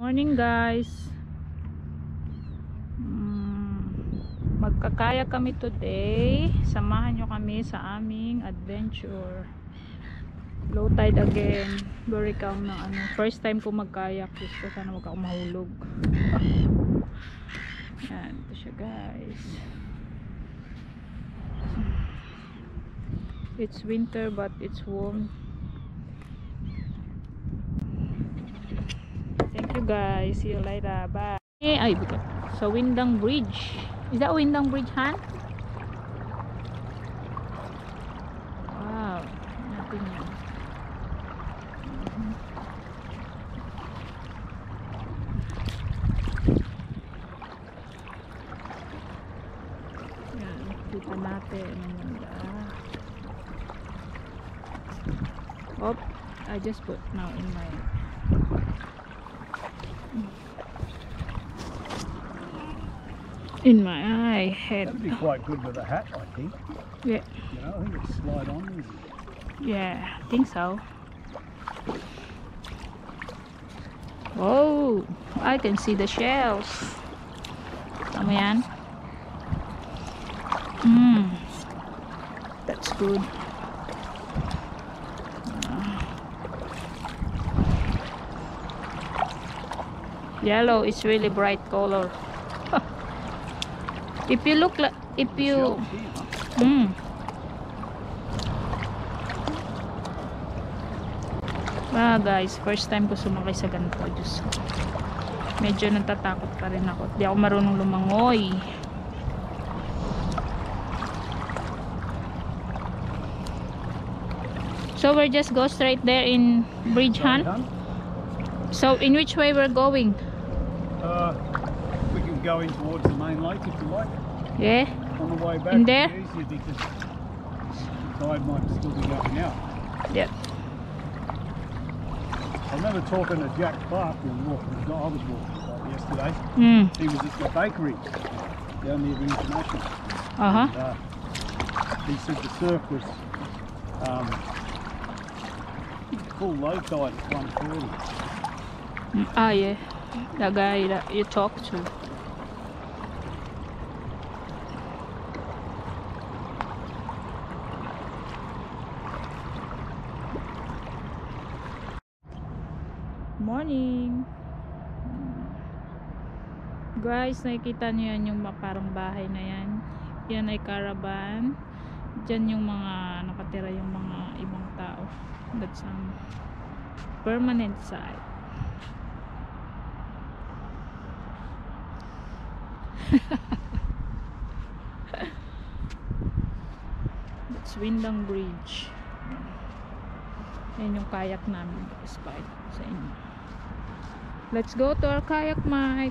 Morning guys. Magkakaya kami today. Samahan nyo kami sa aming adventure. Low tide again. Very calm na first time ko magkayak. Gusto sana wag ako mahulog. Yan, ito siya guys. It's winter but it's warm. Thank you guys. See you later. Bye. Ay, sa Windang Bridge. Is that Windang Bridge, Han? Wow. Natin yan. Yan. Kita natin. Oh, I just put now in my eye head. That'd be quite good with a hat, I think. Yeah. You know, I think it'd slide on easy. Yeah, I think so. Oh, I can see the shells. Tama yan? That's good. Yellow is really bright color. If you look like, guys, first time ko sumakay sa ganito. Diyos ko. Medyo natatakot pa rin ako. Di ako marunong lumangoy. So we'll just go straight there in Bridge, Han? So in which way we're going? We can go in towards the main lake if you like. Yeah. On the way back, In there? it's easier because the tide might still be going out. Yep. I remember talking to Jack Clark, who I was walking yesterday. He was at the bakery down near the International. And, he said the surf was full low tide at 1:30. Yeah, the guy that you talked to. Morning guys, nakikita nyo yan, yung parang bahay na yan. Yan ay caravan. Diyan yung mga nakatira, yung mga ibang tao. That's permanent site. That's Windang Bridge. Yan yung kayak namin guys, sa inyo. Let's go to our kayak, Mike.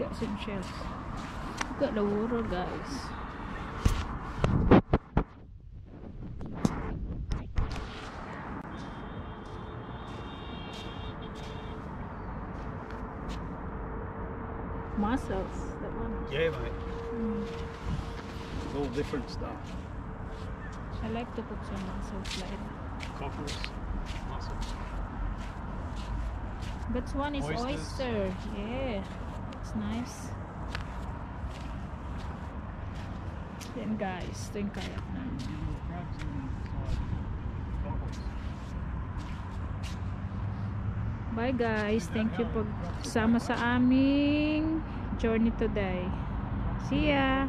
Got some shells. Got the water, guys. Mussels, that one. Yeah, mate. It's all different stuff. I like to put some mussels later. Cockles, mussels. But one is Oysters. oyster. Yeah, it's nice. Then guys, ito yung kayak namin. Bye guys, thank you pag sama sa aming journey today. See ya!